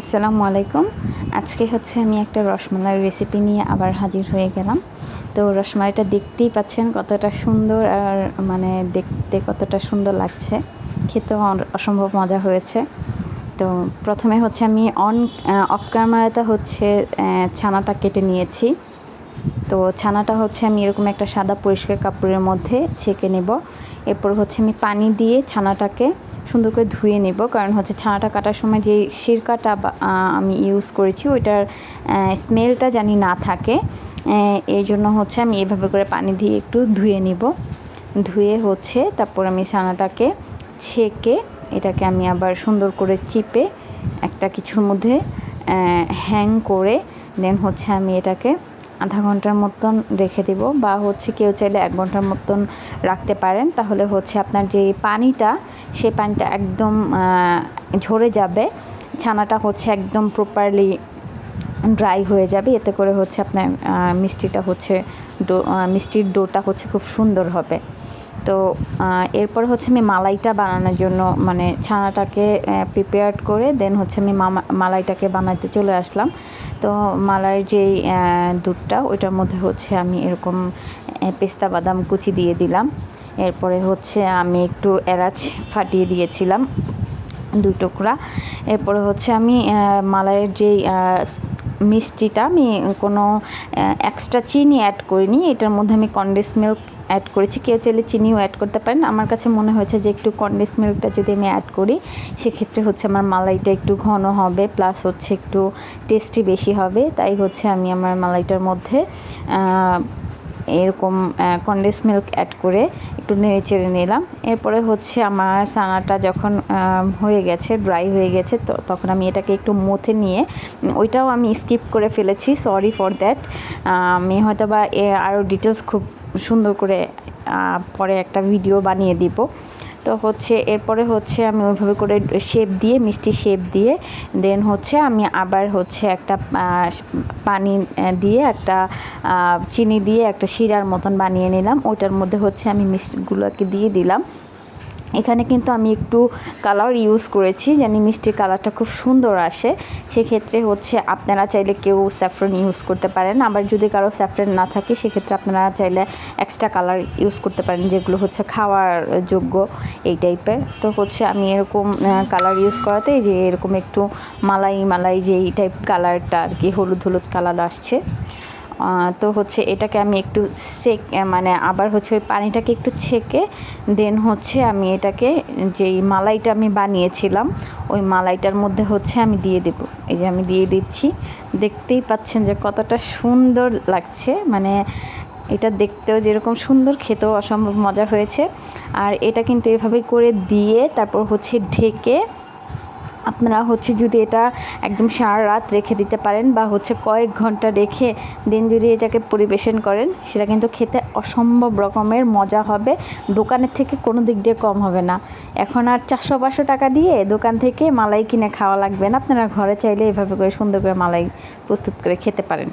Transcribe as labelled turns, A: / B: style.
A: আসসালামু আলাইকুম। আজকে আমি একটা রসমালাইয়ের রেসিপি নিয়ে আবার হাজির হয়ে গেলাম। তো রসমালাইটা দেখতেই পাচ্ছেন কতটা সুন্দর, আর দেখতে কতটা সুন্দর লাগছে, খেতেও অসম্ভব মজা হয়েছে। তো প্রথমে আমি অফ ক্যামেরাতে ছানাটা কেটে নিয়েছি। তো ছানাটা আমি এরকম একটা সাদা পরিষ্কার কাপড়ের মধ্যে ছেঁকে নেব। এরপর আমি পানি দিয়ে ছানাটাকে সুন্দর করে ধুয়ে নেব, কারণ ছানাটা কাটার সময় যে সিরকাটা আমি ইউজ করেছি ওইটার স্মেলটা জানি না থাকে। এই জন্য আমি এভাবে করে পানি দিয়ে একটু ধুয়ে নেব। ধুয়ে তারপর আমি ছানাটাকে ছেঁকে এটাকে আমি আবার সুন্দর করে চিপে একটা কিছুর মধ্যে হ্যাং করে দেন আমি এটাকে আধা ঘন্টার মতন রেখে দেব, বা কেউ চাইলে 1 ঘন্টার মতন রাখতে পারেন। তাহলে আপনার যে পানিটা, সেই পানিটা একদম ঝরে যাবে, ছানাটা একদম প্রপারলি ড্রাই হয়ে যাবে। এতে করে আপনার মিষ্টির ডোটা খুব সুন্দর হবে। তো এরপর আমি মালাইটা বানানোর জন্য ছানাটাকে প্রিপেয়ার করে দেন আমি মালাইটাকে বানাতে চলে আসলাম। তো মালাইয়ের যেই দুধটা, ওইটার মধ্যে আমি এরকম পেস্তা বাদাম কুচি দিয়ে দিলাম। এরপরে আমি একটু এলাচ ফাটিয়ে দিয়েছিলাম 2 টুকরা। এরপরে আমি মালাইয়ের যেই মিষ্টিটা, আমি কোনো এক্সট্রা চিনি অ্যাড করিনি, এটার মধ্যে আমি কনডেন্স মিল্ক অ্যাড করেছি। কেউ চাইলে চিনিও অ্যাড করতে পারেন। আমার কাছে মনে হয়েছে যে একটু কনডেন্স মিল্কটা যদি আমি অ্যাড করি, সেক্ষেত্রে আমার মালাইটা একটু ঘন হবে, প্লাস একটু টেস্টি বেশি হবে। তাই আমি আমার মালাইটার মধ্যে এরকম কনডেন্স মিল্ক অ্যাড করে একটু নেড়ে চেড়ে নিলাম। এরপরে আমার ছানাটা যখন হয়ে গেছে, ড্রাই হয়ে গেছে, তো তখন আমি এটাকে একটু মথে নিয়ে, ওইটাও আমি স্কিপ করে ফেলেছি, সরি ফর দ্যাট। আমি হয়তো বা আরও ডিটেলস খুব সুন্দর করে পরে একটা ভিডিও বানিয়ে দিব। তো এরপরে আমি ওইভাবে করে শেপ দিয়ে, মিষ্টি শেপ দিয়ে দেন আমি আবার একটা পানি দিয়ে, একটা চিনি দিয়ে একটা শিরার মতন বানিয়ে নিলাম। ওইটার মধ্যে আমি মিষ্টিগুলোকে দিয়ে দিলাম। এখানে কিন্তু আমি একটু কালার ইউজ করেছি, জানি মিষ্টির কালারটা খুব সুন্দর আসে। সেক্ষেত্রে আপনারা চাইলে কেউ স্যাফরন ইউজ করতে পারেন, আবার যদি কারো স্যাফরন না থাকে সেক্ষেত্রে আপনারা চাইলে এক্সট্রা কালার ইউজ করতে পারেন, যেগুলো খাওয়ার যোগ্য এই টাইপের। তো আমি এরকম কালার ইউজ করাতে যে এরকম একটু মালাই যে এই টাইপ কালারটা আর কি, হলুদ হলুদ কালার আসছে। তো এটাকে আমি একটু আবার ওই পানিটাকে একটু ছেঁকে দেন আমি এটাকে যেই মালাইটা আমি বানিয়েছিলাম ওই মালাইটার মধ্যে আমি দিয়ে দেব। এই যে আমি দিয়ে দিচ্ছি, দেখতেই পাচ্ছেন যে কতটা সুন্দর লাগছে। এটা দেখতেও যেরকম সুন্দর, খেতেও অসম্ভব মজা হয়েছে। আর এটা কিন্তু এভাবে করে দিয়ে তারপর ঢেকে আপনারা যদি এটা একদম সারা রাত রেখে দিতে পারেন, বা কয়েক ঘন্টা রেখে দেন যদি এটাকে পরিবেশন করেন, সেটা কিন্তু খেতে অসম্ভব রকমের মজা হবে। দোকানের থেকে কোনো দিক দিয়ে কম হবে না। এখন আর 400-500 টাকা দিয়ে দোকান থেকে মালাই কিনে খাওয়া লাগবে না, আপনারা ঘরে চাইলে এভাবে করে সুন্দর করে মালাই প্রস্তুত করে খেতে পারেন।